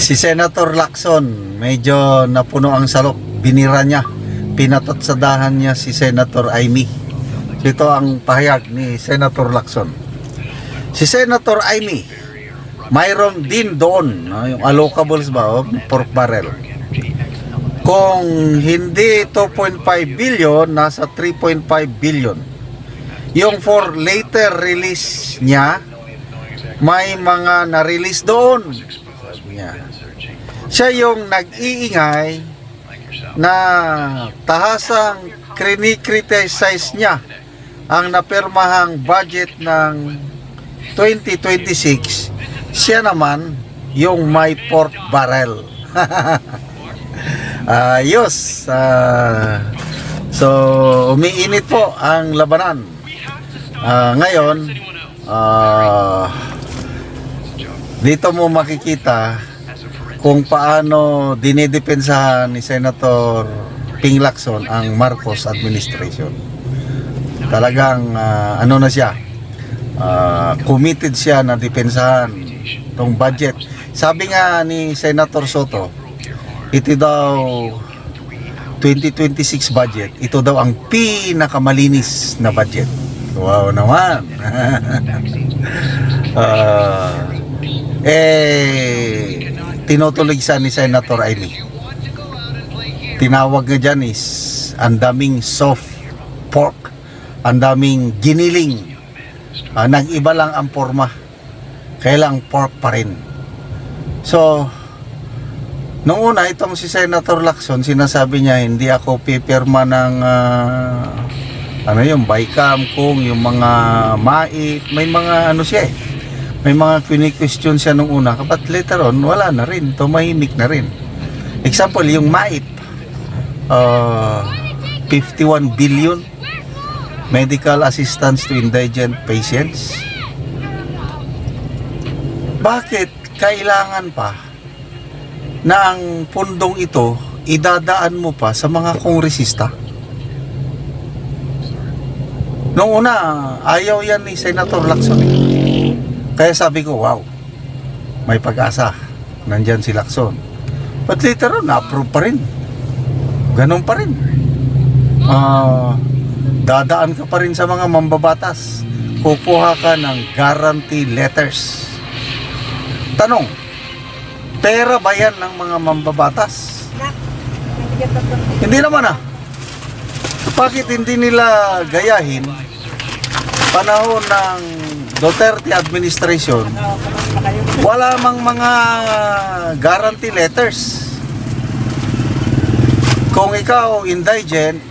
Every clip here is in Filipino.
Si Senator Lacson, medyo napuno ang salok. Binira niya, pinatatsadahan niya si Senator Amy. Ito ang pahayag ni Senator Lacson. Si Senator Amy, mayroon din doon, yung allocables ba, pork barrel. Kung hindi 2.5 billion, nasa 3.5 billion. Yung for later release niya, may mga na-release doon. Sabi niya. Siya yung nag-iingay na tahasang krinikriticize niya ang napirmahang budget ng 2026. Siya naman yung may pork barrel. Ayos. So, umiinit po ang labanan. Ngayon, dito mo makikita kung paano dinidepensahan ni Senator Ping Lacson ang Marcos administration. Talagang ano na siya, committed siya na depensahan tong budget. Sabi nga ni Senator Soto, ito daw 2026 budget, ito daw ang pinakamalinis na budget. Wow naman. Tinutulig siya ni Senator Amy. Tinawag nga dyan is ang daming soft pork, ang daming giniling. Nag-iba lang ang forma, kailang pork pa rin. So, nung una, itong si Senator Lacson, sinasabi niya, hindi ako pipirma ng yung BICAM, kung yung mga mait, may mga ano siya may mga question siya nung una, but later on, wala na rin, tumahimik na rin. Example, yung mait, 51 billion medical assistance to indigent patients. Bakit kailangan pa na ang pundong ito idadaan mo pa sa mga kongresista? Noong una, ayaw yan ni Senator Lacson. Kaya sabi ko, wow, may pag-asa. Nandyan si Lacson. But later on, na-approve pa rin. Ganun pa rin. Dadaan ka pa rin sa mga mambabatas. Kukuha ka ng guarantee letters. Tanong, pera ba yan ng mga mambabatas? Hindi naman Bakit hindi nila gayahin panahon ng Duterte administration? Wala mang mga guarantee letters. Kung ikaw indigent,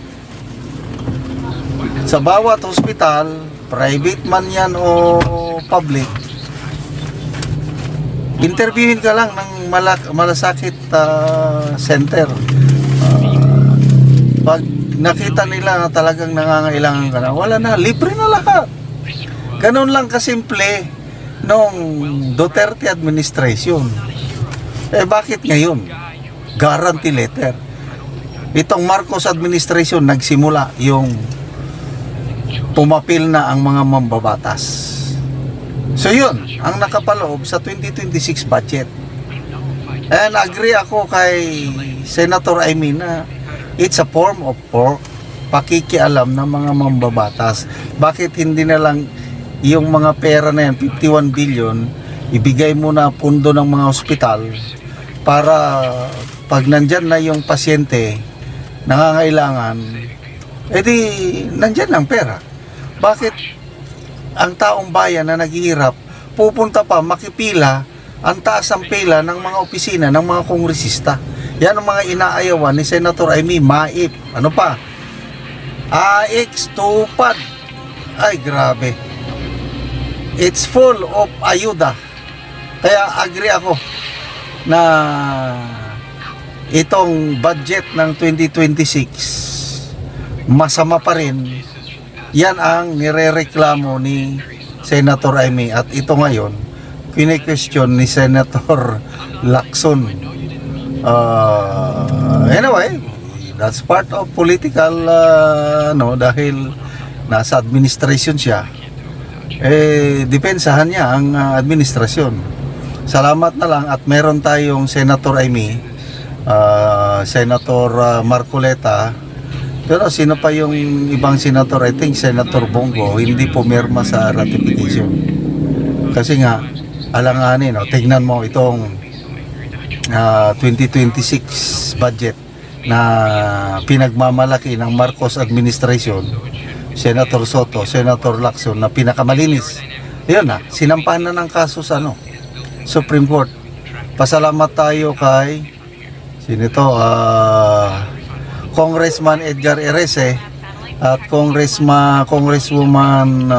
sa bawat hospital, private man yan o public, interviewin ka lang ng malasakit center. Pag nakita nila na talagang nangangailangan ka na, wala na, libre na lahat. Ganun lang kasimple nung Duterte administration. Bakit ngayon? Guarantee letter. Itong Marcos administration nagsimula yung pumapil na ang mga mambabatas. So yun, ang nakapaloob sa 2026 budget. And agree ako kay Senator Amy na it's a form of pork, pakikialam ng mga mambabatas. Bakit hindi na lang yung mga pera na yan, 51 billion, ibigay mo na pundo ng mga ospital para pag nandyan na yung pasyente nangangailangan, edi nandyan ang pera. Bakit ang taong bayan na naghihirap pupunta pa makipila, ang taas ang pila ng mga opisina ng mga kongresista? Yan ang mga inaayawan ni Senator Amy. MAIP, ano pa, AX, tupad. Ay grabe, it's full of ayuda. Kaya agree ako na itong budget ng 2026 masama pa rin. Yan ang nirereklamo ni Senator Amy. At ito ngayon, kine-question ni Senator Lacson. Anyway, that's part of political dahil nasa administration siya, depensahan niya ang administrasyon. Salamat na lang at meron tayong Senator Amy, Senator Marcoleta. Pero sino pa yung ibang senator? I think Senator Bongo hindi pumirma sa ratification. Kasi nga, alanganin, tignan mo itong 2026 budget na pinagmamalaki ng Marcos administration, Senator Soto, Senator Lacson, na pinakamalinis. Yun na, sinampahan na ng kaso sa Supreme Court. Pasalamat tayo kay Congressman Edgar Erese at Congresswoman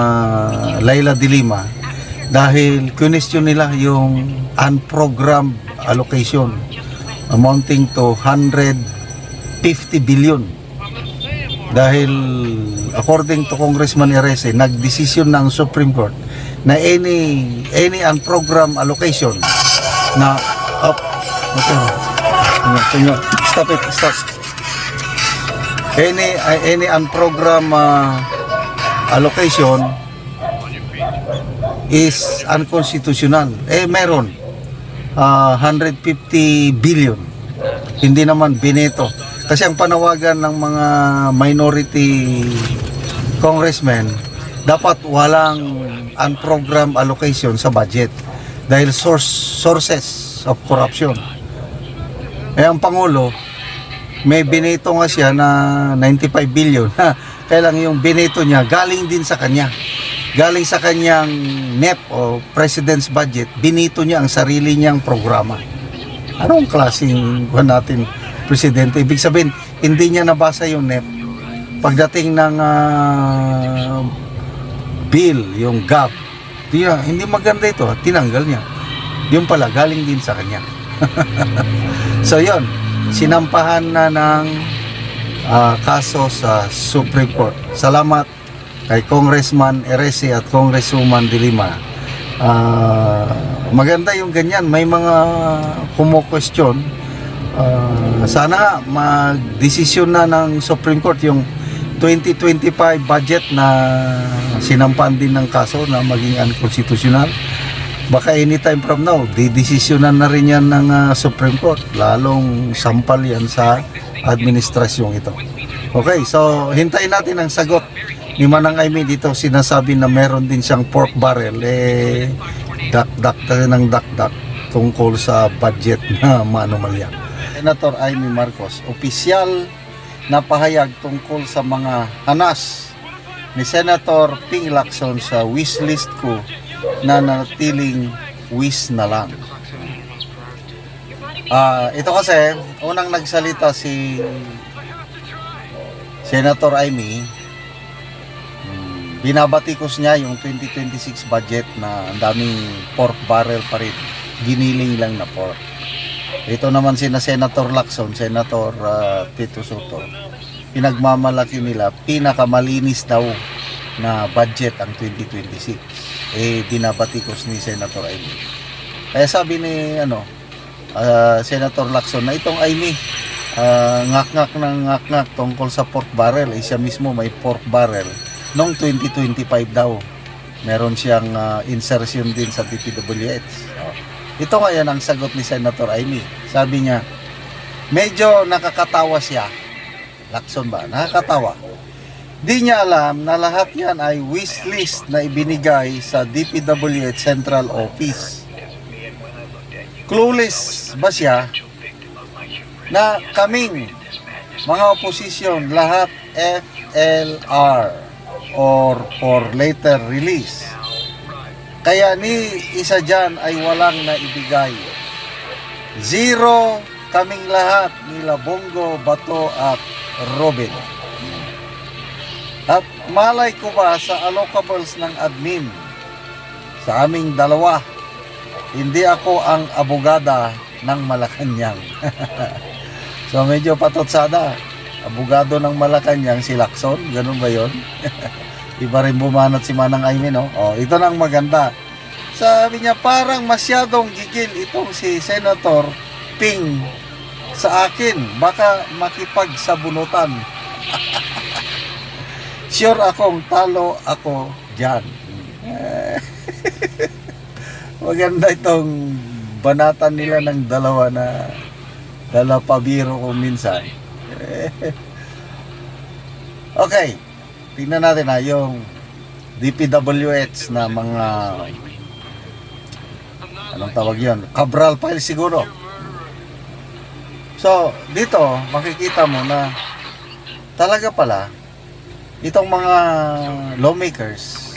Laila De Lima, dahil question nila yung unprogrammed allocation amounting to 150 billion. Dahil according to Congressman Erese, nagdesisyon ng Supreme Court na any unprogrammed allocation na stop. Any unprogrammed allocation is unconstitutional. Meron 150 billion. Hindi naman bineto. Kasi ang panawagan ng mga minority congressmen, dapat walang unprogrammed allocation sa budget dahil sources of corruption. Ang Pangulo, may bineto nga siya na 95 billion. Kaya lang yung bineto niya galing din sa kanya. Galing sa kanyang NEP o President's Budget, binito niya ang sarili niyang programa. Anong klaseng natin, Presidente? Ibig sabihin, hindi niya nabasa yung NEP. Pagdating ng bill, yung GAB, hindi maganda ito, tinanggal niya. Yung pala, galing din sa kanya. So yun, sinampahan na ng kaso sa Supreme Court. Salamat kay Congressman Erese at Congresswoman De Lima. Maganda yung ganyan, may mga kumo-question. Sana mag-desisyon na ng Supreme Court yung 2025 budget na sinampahan din ng kaso na maging unconstitutional. Baka anytime from now, didesisyonan na rin yan ng Supreme Court. Lalong sampal yan sa administrasyong ito. Okay, so hintayin natin ang sagot ni Manang Amy dito. Sinasabi na meron din siyang pork barrel. Dakdak tungkol sa budget na manomalya. Senator Amy Marcos, opisyal na pahayag tungkol sa mga hanas ni Senator Ping Lacson sa wish list ko na nanatiling wish na lang. Ito kasi, unang nagsalita si Senator Amy, binabatikos niya yung 2026 budget na ang daming pork barrel pa rin, giniling lang na pork. Ito naman sina Senator Lacson, Senator Tito Soto, pinagmamalaki nila, pinakamalinis daw na budget ang 2026. Binabatikos ni Senator Amy. Kaya sabi ni Senator Lacson na itong Amy, ngak-ngak ng ngak-ngak tungkol sa pork barrel. Siya mismo may pork barrel noong 2025 daw. Meron siyang insertion din sa DPWH. Ito nga yan ang sagot ni Senator Amy. Sabi niya, medyo nakakatawa siya. Lacson ba? Nakakatawa. Di niya alam na lahat yan ay wish list na ibinigay sa DPWH Central Office. Clueless ba siya na kaming mga oposisyon lahat FLR or for later release? Kaya ni isa dyan ay walang naibigay. Zero kaming lahat nila Bongo, Bato at Robin. At malay ko ba sa allocables ng admin sa aming dalawa, hindi ako ang abogada ng Malacanang. So medyo patotsada. Abogado ng Malacanang si Lacson, ganun ba yun? Iba rin bumanat si Manang Amy, no? Ito na ang maganda. Sabi niya, parang masyadong gigil itong si Senator Ping sa akin. Baka makipagsabunutan. Sure akong talo ako dyan. Maganda itong banatan nila ng dalawa na dala pabiro ko minsan. Okay, tingnan natin yung DPWH na mga, anong tawag yun? Cabral file siguro. So, dito, makikita mo na talaga pala, itong mga lawmakers,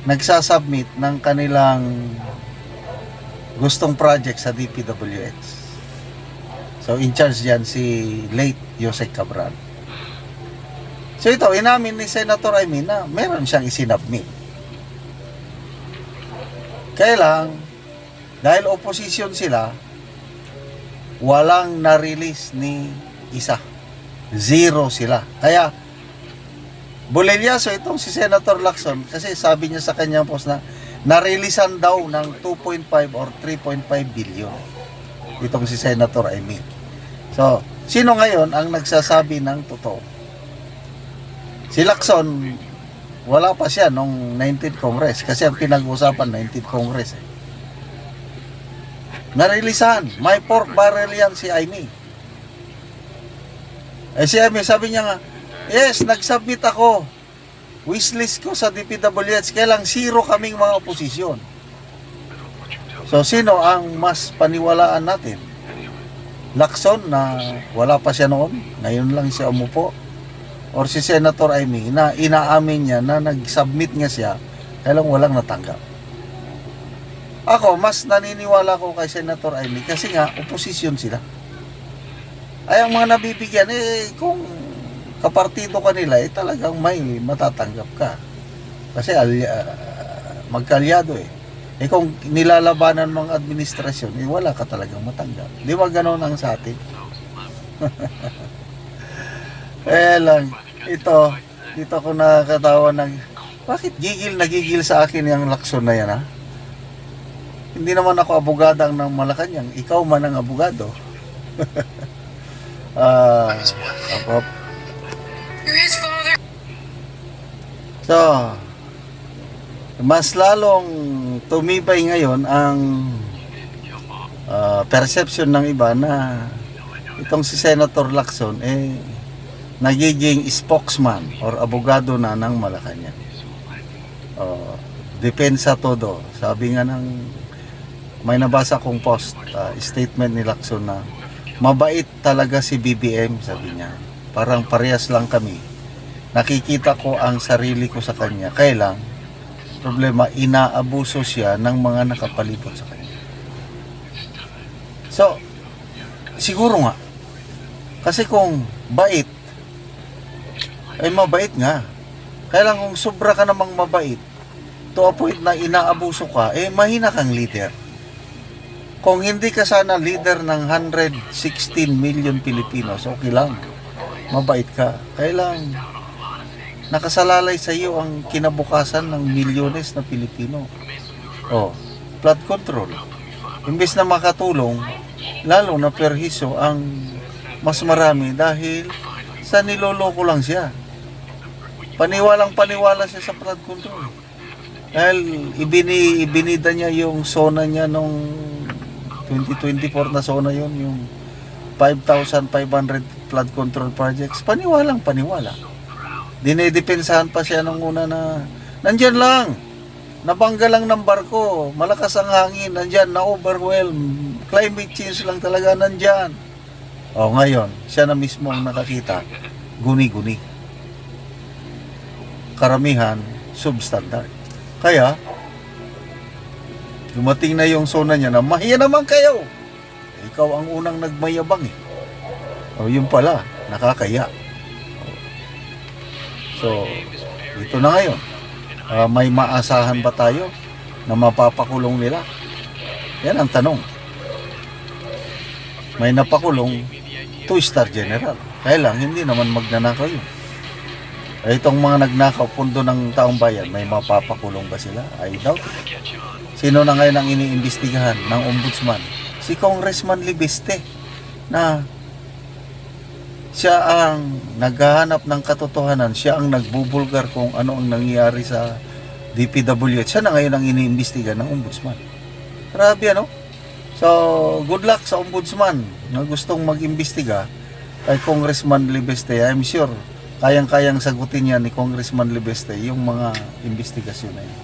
nagsasubmit ng kanilang gustong project sa DPWH. So, in charge yan si late Jose Cabral. So, ito, inamin ni Senator Amy na meron siyang isinubmit. Kaya lang, dahil opposition sila, walang na-release ni isa. Zero sila. Kaya, bulilyaso itong si Senator Lacson kasi sabi niya sa kanyang post na na-releasean daw ng 2.5 or 3.5 billion itong si Senator Amy. So, sino ngayon ang nagsasabi ng totoo? Si Lacson, wala pa siya nung 19th Congress kasi ang pinag-usapan 19th Congress. Narilisan, may pork barrel yan si Amy. Si Amy, sabi niya nga, yes, nag-submit ako. Wishlist ko sa DPWH, kaya lang zero kaming mga oposisyon. So, sino ang mas paniwalaan natin? Lacson na wala pa siya noon, ngayon lang siya umupo, or si Senator Amy na inaamin niya na nag-submit nga siya, kaya lang walang natanggap. Ako, mas naniniwala ko kay Senator Amy kasi nga, oposisyon sila. Ay, ang mga nabibigyan, kung kapartido ka nila, talagang may matatanggap ka. Kasi magkalyado kung nilalabanan mga administrasyon, wala ka talagang matanggap. Di ba ganoon ang sa atin? Lang, dito ko nakakatawa ng, bakit nagigil sa akin yung Lacson na yan, ha? Hindi naman ako abogadang ng Malacanang, ikaw man ang abogado. So, mas lalong tumibay ngayon ang perception ng iba na itong si Senator Lacson nagiging spokesman or abogado na ng Malacanang. Depensa todo. Sabi nga ng may nabasa kong post, statement ni Lacson na mabait talaga si BBM, sabi niya. Parang parehas lang kami. Nakikita ko ang sarili ko sa kanya. Kaya lang, problema, inaabuso siya ng mga nakapalibot sa kanya. So, siguro nga, kasi kung bait, mabait nga. Kaya lang kung sobra ka namang mabait, to a point na inaabuso ka, mahina kang leader. Kung hindi ka sana leader ng 116 million Pilipinos, okay lang. Mabait ka. Kaya lang, nakasalalay sa iyo ang kinabukasan ng milyones na Pilipino. Flood control. Imbes na makatulong, lalo na perhiso ang mas marami dahil sa niloloko lang siya. Paniwalang-paniwala siya sa flood control. Dahil ibinida niya yung zona niya nung 2024 na zona yun, yung 5,500 flood control projects. Paniwalang-paniwala. Dinedepensahan pa siya nung una na nandyan lang, nabangga lang ng barko, malakas ang hangin, nandyan, na-overwhelm, climate change lang talaga nandyan. Ngayon, siya na mismo ang nakakita, guni-guni. Karamihan, substandard. Kaya, dumating na yung zona niya na, mahiya naman kayo. Ikaw ang unang nagmayabang yun pala, nakakaya. So, ito na ngayon. May maasahan ba tayo na mapapakulong nila? Yan ang tanong. May napakulong 2-star general. Kaya lang, hindi naman magnanakaw yun. Itong mga nagnakaw, pundo ng taong bayan, may mapapakulong ba sila? I doubt it. Sino na ngayon ang iniimbestigahan ng ombudsman? Si Congressman Libeste na siya ang naghahanap ng katotohanan, siya ang nagbubulgar kung ano ang nangyayari sa DPWH. Siya na ngayon ang iniimbestigahan ng ombudsman. Grabe ano? So, good luck sa ombudsman na gustong mag-imbestiga kay Congressman Libeste. I'm sure kayang-kayang sagutin yan ni Congressman Libeste yung mga investigasyon na yun.